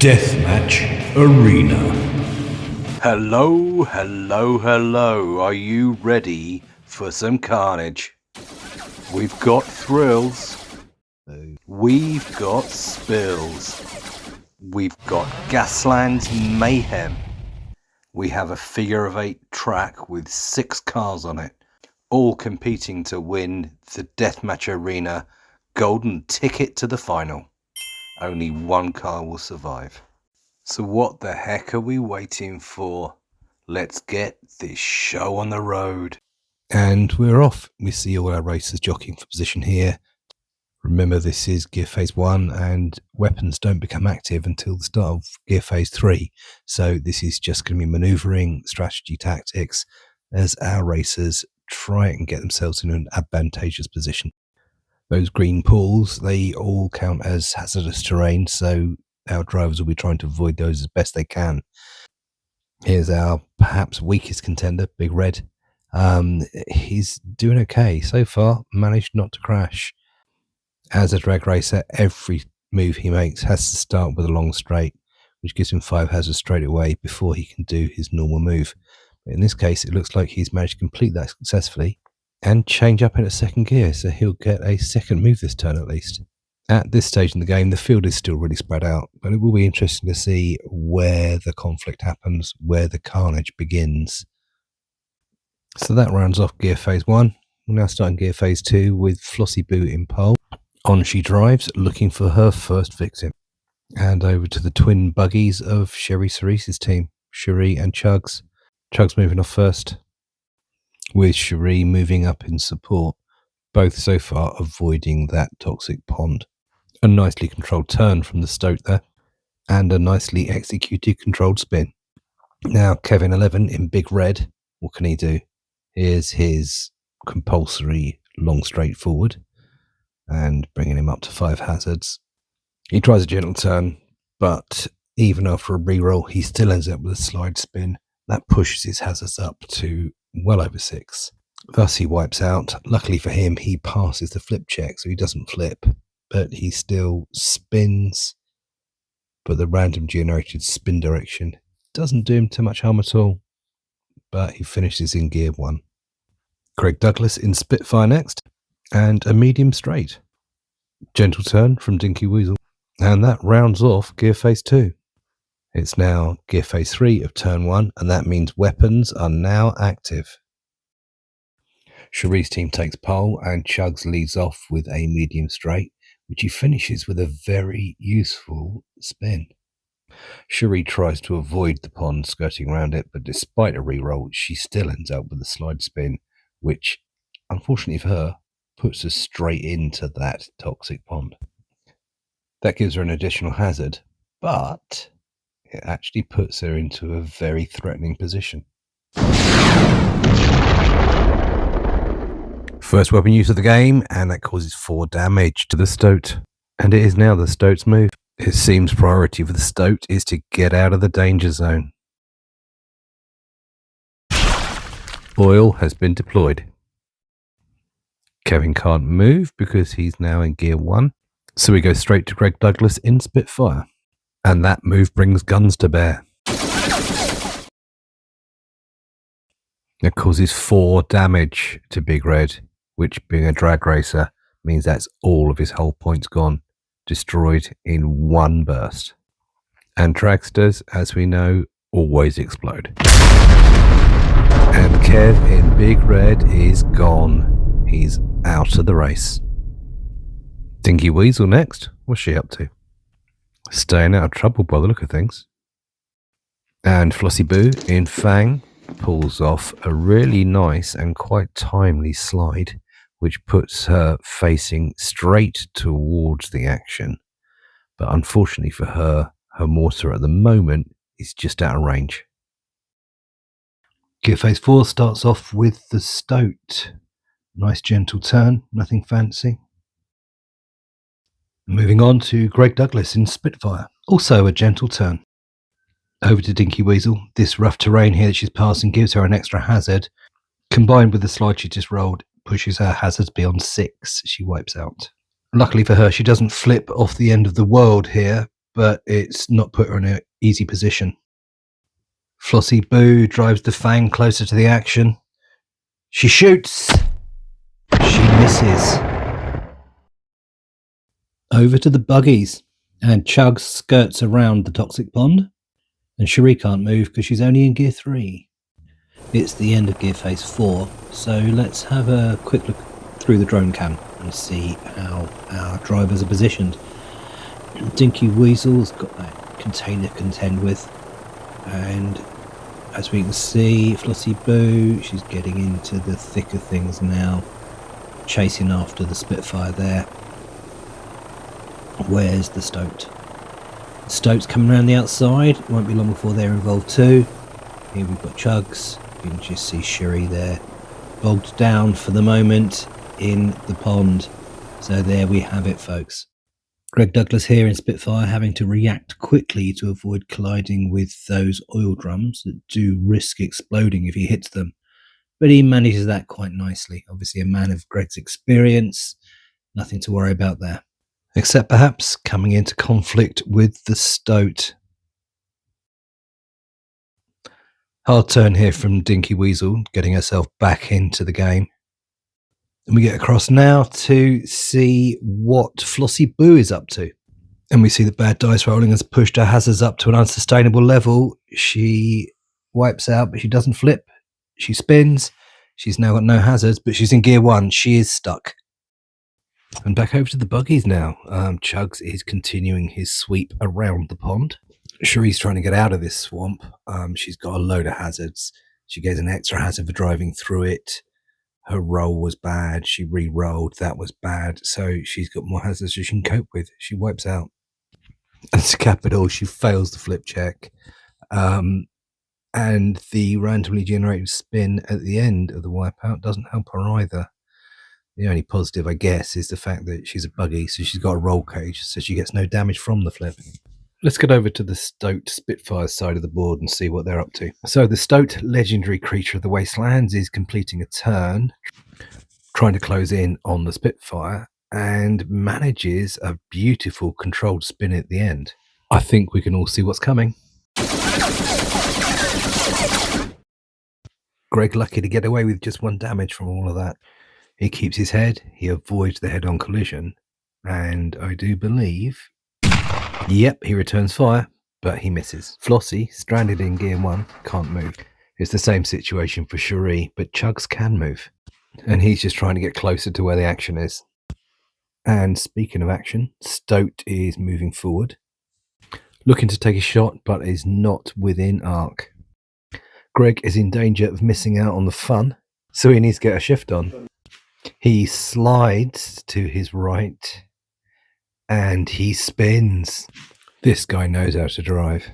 Deathmatch Arena. Hello, hello, hello. Are you ready for some carnage? We've got thrills. We've got spills. We've got Gaslands Mayhem. We have a figure of 8 track with 6 cars on it, all competing to win the Deathmatch Arena golden ticket to the final. Only one car will survive. So what the heck are we waiting for? Let's get this show on the road. And we're off. We see all our racers jockeying for position here. Remember, this is Gear Phase 1 and weapons don't become active until the start of Gear Phase 3. So this is just going to be manoeuvring, strategy, tactics as our racers try and get themselves in an advantageous position. Those green pools, they all count as hazardous terrain, so our drivers will be trying to avoid those as best they can. Here's our perhaps weakest contender, Big Red. He's doing okay so far, managed not to crash. As a drag racer, every move he makes has to start with a long straight, which gives him 5 hazards straight away before he can do his normal move. But in this case, it looks like he's managed to complete that successfully and change up into second gear, so he'll get a second move this turn at least. At this stage in the game, the field is still really spread out, but it will be interesting to see where the conflict happens, where the carnage begins. So that rounds off Gear Phase 1. We're now starting Gear Phase 2 with Flossie Boo in pole. On she drives, looking for her first victim. And over to the twin buggies of Sherry Cerise's team, Cherie and Chugs. Chugs moving off first, with Cherie moving up in support, both so far avoiding that toxic pond. A nicely controlled turn from the Stoat there, and a nicely executed controlled spin. Now Kevin 11 in Big Red, what can he do? Here's his compulsory long straight forward, and bringing him up to 5 hazards. He tries a gentle turn, but even after a reroll, he still ends up with a slide spin. That pushes his hazards up to well over 6. Thus he wipes out. Luckily for him, he passes the flip check, so he doesn't flip, but he still spins. But the random generated spin direction doesn't do him too much harm at all, but he finishes in Gear 1. Greg Douglas in Spitfire next, and a medium straight. Gentle turn from Dinky Weasel, and that rounds off Gear Phase 2. It's now Gear Phase 3 of Turn 1, and that means weapons are now active. Cherie's team takes pole, and Chugs leads off with a medium straight, which he finishes with a very useful spin. Cherie tries to avoid the pond, skirting around it, but despite a reroll, she still ends up with a slide spin, which, unfortunately for her, puts her straight into that toxic pond. That gives her an additional hazard, but it actually puts her into a very threatening position. First weapon use of the game, and that causes 4 damage to the Stoat. And it is now the Stoat's move. It seems priority for the Stoat is to get out of the danger zone. Oil has been deployed. Kevin can't move because he's now in Gear 1. So we go straight to Greg Douglas in Spitfire. And that move brings guns to bear. It causes 4 damage to Big Red, which, being a drag racer, means that's all of his hull points gone, destroyed in one burst. And dragsters, as we know, always explode. And Kev in Big Red is gone. He's out of the race. Dinky Weasel next. What's she up to? Staying out of trouble by the look of things. And Flossie Boo in Fang pulls off a really nice and quite timely slide, which puts her facing straight towards the action. But unfortunately for her, her mortar at the moment is just out of range. Gear Phase 4 starts off with the Stoat. Nice gentle turn, nothing fancy. Moving on to Greg Douglas in Spitfire. Also a gentle turn. Over to Dinky Weasel. This rough terrain here that she's passing gives her an extra hazard. Combined with the slide she just rolled, pushes her hazards beyond 6. She wipes out. Luckily for her, she doesn't flip off the end of the world here, but it's not put her in an easy position. Flossie Boo drives the Fang closer to the action. She shoots. She misses. Over to the buggies, and Chugs skirts around the toxic pond, and Cherie can't move because she's only in gear 3. It's the end of gear phase 4, so let's have a quick look through the drone cam and see how our drivers are positioned. Dinky Weasel's got that container to contend with, and as we can see, Flossie Boo, she's getting into the thick of things now, chasing after the Spitfire there. Where's the Stoat? The Stoat's coming around the outside. It won't be long before they're involved too. Here we've got Chugs. You can just see Cherie there, bogged down for the moment in the pond. So there we have it, folks. Greg Douglas here in Spitfire, having to react quickly to avoid colliding with those oil drums that do risk exploding if he hits them. But he manages that quite nicely. Obviously a man of Greg's experience. Nothing to worry about there. Except perhaps coming into conflict with the Stoat. Hard turn here from Dinky Weasel, getting herself back into the game. And we get across now to see what Flossie Boo is up to. And we see the bad dice rolling has pushed her hazards up to an unsustainable level. She wipes out, but she doesn't flip. She spins. She's now got no hazards, but she's in gear 1. She is stuck. And back over to the buggies now. Chugs is continuing his sweep around the pond. Cherie's trying to get out of this swamp. She's got a load of hazards. She gets an extra hazard for driving through it. Her roll was bad. She re-rolled. That was bad. So she's got more hazards she can cope with. She wipes out. And to cap it all, she fails the flip check. And the randomly generated spin at the end of the wipeout doesn't help her either. The only positive, I guess, is the fact that she's a buggy, so she's got a roll cage, so she gets no damage from the flip. Let's get over to the Stoat Spitfire side of the board and see what they're up to. So the Stoat, legendary creature of the Wastelands, is completing a turn, trying to close in on the Spitfire, and manages a beautiful controlled spin at the end. I think we can all see what's coming. Greg lucky to get away with just 1 damage from all of that. He keeps his head, he avoids the head-on collision, and I do believe... Yep, he returns fire, but he misses. Flossie, stranded in gear 1, can't move. It's the same situation for Cherie, but Chugs can move. And he's just trying to get closer to where the action is. And speaking of action, Stoat is moving forward, looking to take a shot, but is not within arc. Greg is in danger of missing out on the fun, so he needs to get a shift on. He slides to his right, and he spins. This guy knows how to drive.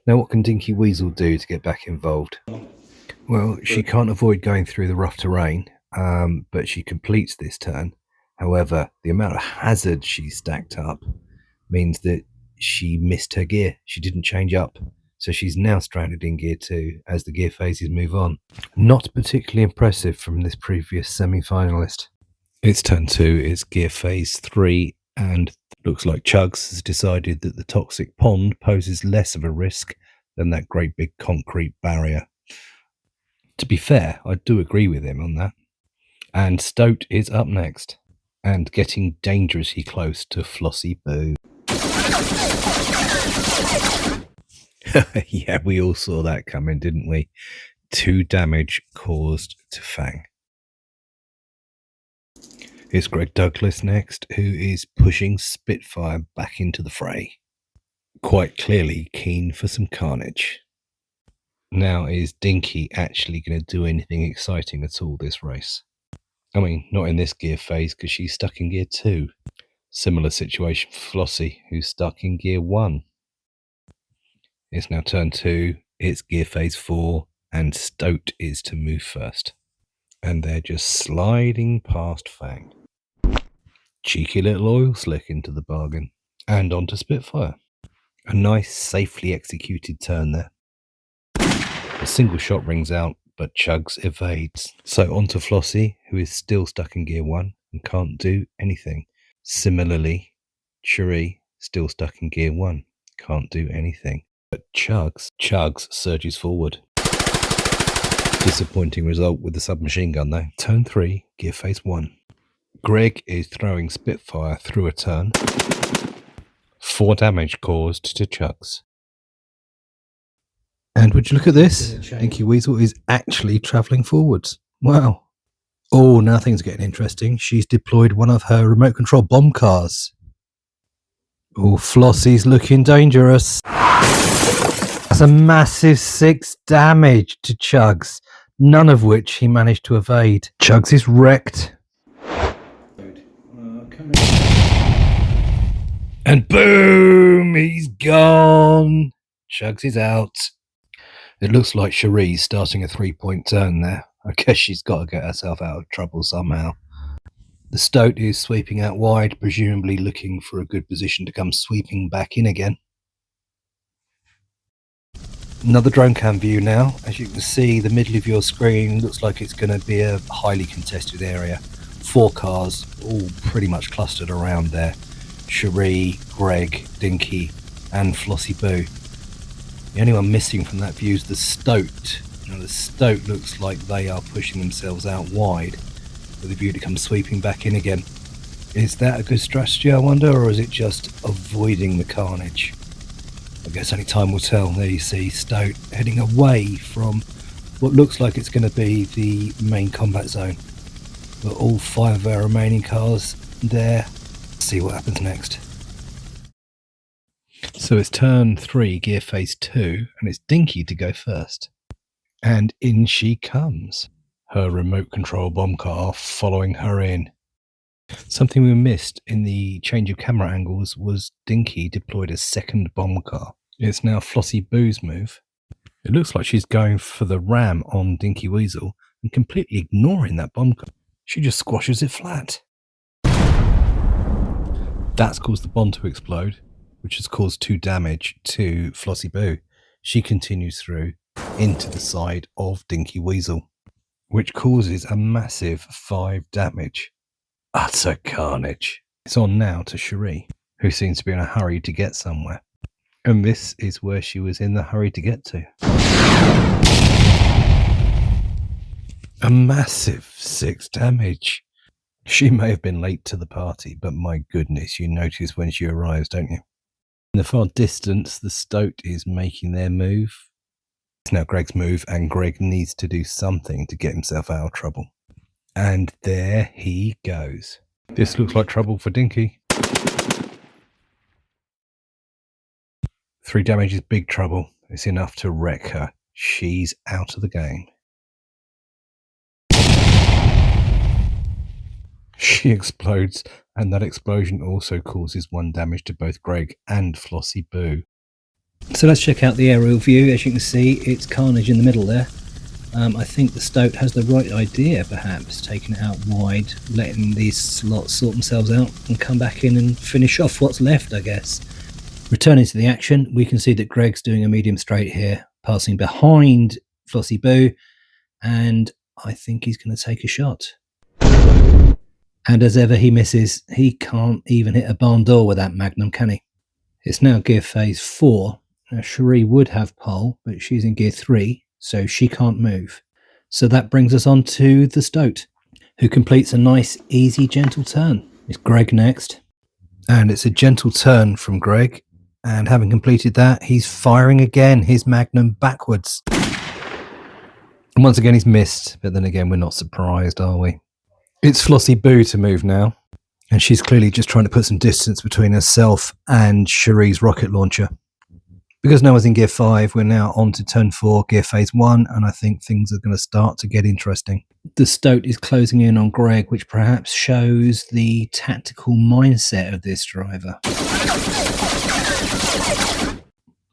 Now what can Dinky Weasel do to get back involved? Well, she can't avoid going through the rough terrain, but she completes this turn. However, the amount of hazard she stacked up means that she missed her gear. She didn't change up. So she's now stranded in gear 2 as the gear phases move on. Not particularly impressive from this previous semi-finalist. It's turn 2, it's gear phase 3, and looks like Chugs has decided that the toxic pond poses less of a risk than that great big concrete barrier. To be fair, I do agree with him on that. And Stoat is up next, and getting dangerously close to Flossie Boo. Yeah, we all saw that coming, didn't we? 2 damage caused to Fang. It's Greg Douglas next, who is pushing Spitfire back into the fray. Quite clearly keen for some carnage. Now, is Dinky actually going to do anything exciting at all this race? I mean, not in this gear phase because she's stuck in gear 2. Similar situation for Flossie, who's stuck in gear 1. It's now turn 2, it's gear phase 4, and Stoat is to move first. And they're just sliding past Fang. Cheeky little oil slick into the bargain. And onto Spitfire. A nice, safely executed turn there. A single shot rings out, but Chugs evades. So onto Flossie, who is still stuck in gear 1 and can't do anything. Similarly, Cherie still stuck in gear 1. Can't do anything. But Chugs surges forward. Disappointing result with the submachine gun though. Turn 3, gear phase 1. Greg is throwing Spitfire through a turn. 4 damage caused to Chugs. And would you look at this? Dinky Weasel is actually travelling forwards. Wow. Oh, now things are getting interesting. She's deployed one of her remote control bomb cars. Oh, Flossie's looking dangerous. That's a massive 6 damage to Chugs, none of which he managed to evade. Chugs is wrecked. And boom, he's gone. Chugs is out. It looks like Cherie's starting a 3-point turn there. I guess she's got to get herself out of trouble somehow. The Stoat is sweeping out wide, presumably looking for a good position to come sweeping back in again. Another drone cam view now. As you can see, the middle of your screen looks like it's going to be a highly contested area. 4 cars, all pretty much clustered around there. Cherie, Greg, Dinky, and Flossie Boo. The only one missing from that view is the Stoat. Now the Stoat looks like they are pushing themselves out wide with a view to come sweeping back in again. Is that a good strategy, I wonder, or is it just avoiding the carnage? I guess only time will tell. There you see Stoat heading away from what looks like it's going to be the main combat zone. But all 5 of our remaining cars there. Let's see what happens next. So it's turn 3, gear phase 2, and it's Dinky to go first. And in she comes. Her remote control bomb car following her in. Something we missed in the change of camera angles was Dinky deployed a second bomb car. It's now Flossie Boo's move. It looks like she's going for the ram on Dinky Weasel and completely ignoring that bomb car. She just squashes it flat. That's caused the bomb to explode, which has caused 2 damage to Flossie Boo. She continues through into the side of Dinky Weasel, which causes a massive 5 damage. Utter carnage. It's on now to Cherie, who seems to be in a hurry to get somewhere. And this is where she was in the hurry to get to. A massive 6 damage. She may have been late to the party, but my goodness, you notice when she arrives, don't you? In the far distance, the Stoat is making their move. It's now Greg's move, and Greg needs to do something to get himself out of trouble. And there he goes. This looks like trouble for Dinky. 3 damage is big trouble. It's enough to wreck her. She's out of the game. She explodes, and that explosion also causes 1 damage to both Greg and Flossie Boo. So let's check out the aerial view. As you can see, it's Carnage in the middle there. I think the Stoat has the right idea, perhaps, taking it out wide, letting these slots sort themselves out and come back in and finish off what's left, I guess. Returning to the action, we can see that Greg's doing a medium straight here, passing behind Flossie Boo, and I think he's going to take a shot. And as ever, he misses. He can't even hit a barn door with that Magnum, can he? It's now gear phase 4. Now, Cherie would have pole, but she's in gear 3, so she can't move. So that brings us on to the Stoat, who completes a nice, easy, gentle turn. It's Greg next. And it's a gentle turn from Greg. And having completed that, he's firing again his Magnum backwards. And once again, he's missed. But then again, we're not surprised, are we? It's Flossie Boo to move now. And she's clearly just trying to put some distance between herself and Cherie's rocket launcher. Because now one's in gear 5, we're now on to turn 4, gear phase 1, and I think things are going to start to get interesting. The Stoat is closing in on Greg, which perhaps shows the tactical mindset of this driver.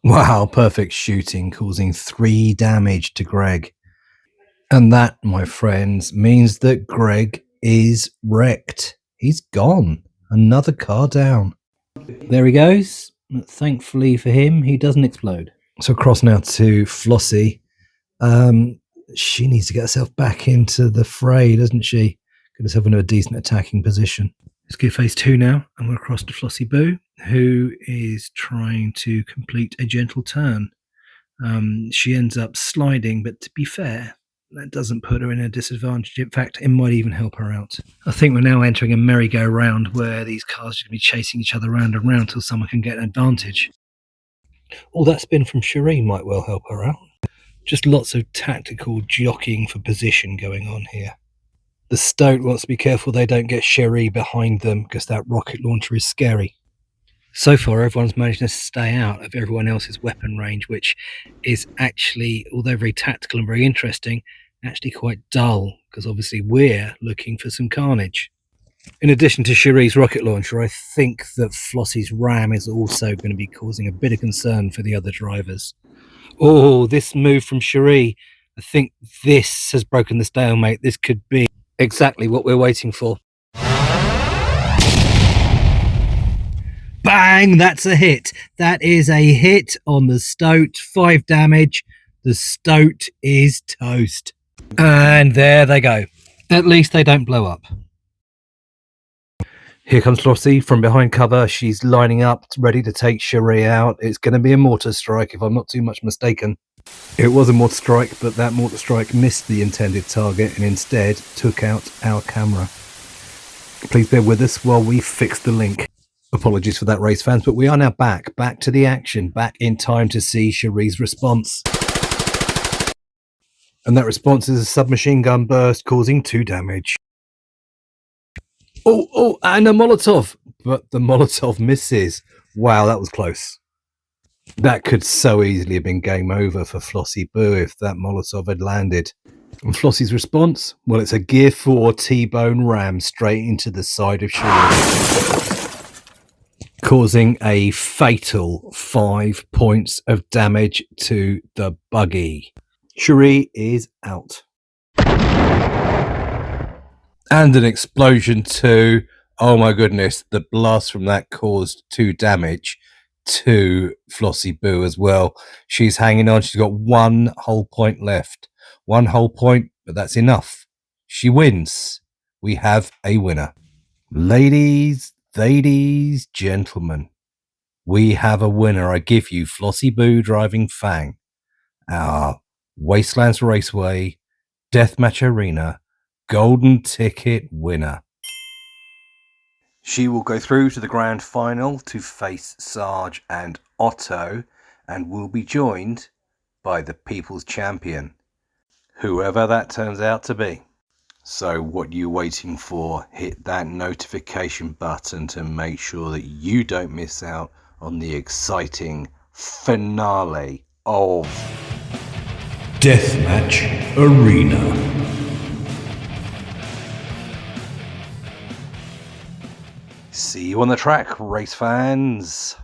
Wow, perfect shooting, causing 3 damage to Greg. And that, my friends, means that Greg is wrecked. He's gone. Another car down. There he goes. Thankfully for him, he doesn't explode. So across now to Flossie. She needs to get herself back into the fray, doesn't she? Get herself into a decent attacking position. Let's get phase 2 now, and we're across to Flossie Boo, who is trying to complete a gentle turn. She ends up sliding, but to be fair, that doesn't put her in a disadvantage. In fact, it might even help her out. I think we're now entering a merry-go-round where these cars are going to be chasing each other round and round till someone can get an advantage. All that spin from Cherie might well help her out. Just lots of tactical jockeying for position going on here. The Stoat wants to be careful they don't get Cherie behind them because that rocket launcher is scary. So far, everyone's managed to stay out of everyone else's weapon range, which is actually, although very tactical and very interesting, actually quite dull, because obviously we're looking for some carnage. In addition to Cherie's rocket launcher, I think that Flossie's ram is also going to be causing a bit of concern for the other drivers. Oh, this move from Cherie, I think this has broken the stalemate. This could be exactly what we're waiting for. Bang! That's a hit. That is a hit on the Stoat. 5 damage. The Stoat is toast. And there they go. At least they don't blow up. Here comes Flossie from behind cover. She's lining up, ready to take Cherie out. It's going to be a mortar strike, if I'm not too much mistaken. It was a mortar strike, but that mortar strike missed the intended target and instead took out our camera. Please bear with us while we fix the link. Apologies for that, race fans, but we are now back to the action, back in time to see Cherie's response. And that response is a submachine gun burst causing 2 damage. Oh, and a Molotov, but the Molotov misses. Wow, that was close. That could so easily have been game over for Flossie Boo if that Molotov had landed. And Flossie's response? Well, it's a Gear 4 T-bone ram straight into the side of Cherie, causing a fatal 5 points of damage to the buggy. Cherie is out. And an explosion too. Oh my goodness, the blast from that caused 2 damage to Flossie Boo as well. She's hanging on. She's got 1 whole point left. 1 whole point, but that's enough. She wins. We have a winner. Ladies, gentlemen, we have a winner. I give you Flossie Boo driving Fang, our Wastelands Raceway Deathmatch Arena golden ticket winner. She will go through to the grand final to face Sarge and Otto and will be joined by the People's Champion, whoever that turns out to be. So what are you waiting for? Hit that notification button to make sure that you don't miss out on the exciting finale of Deathmatch Arena. See you on the track, race fans.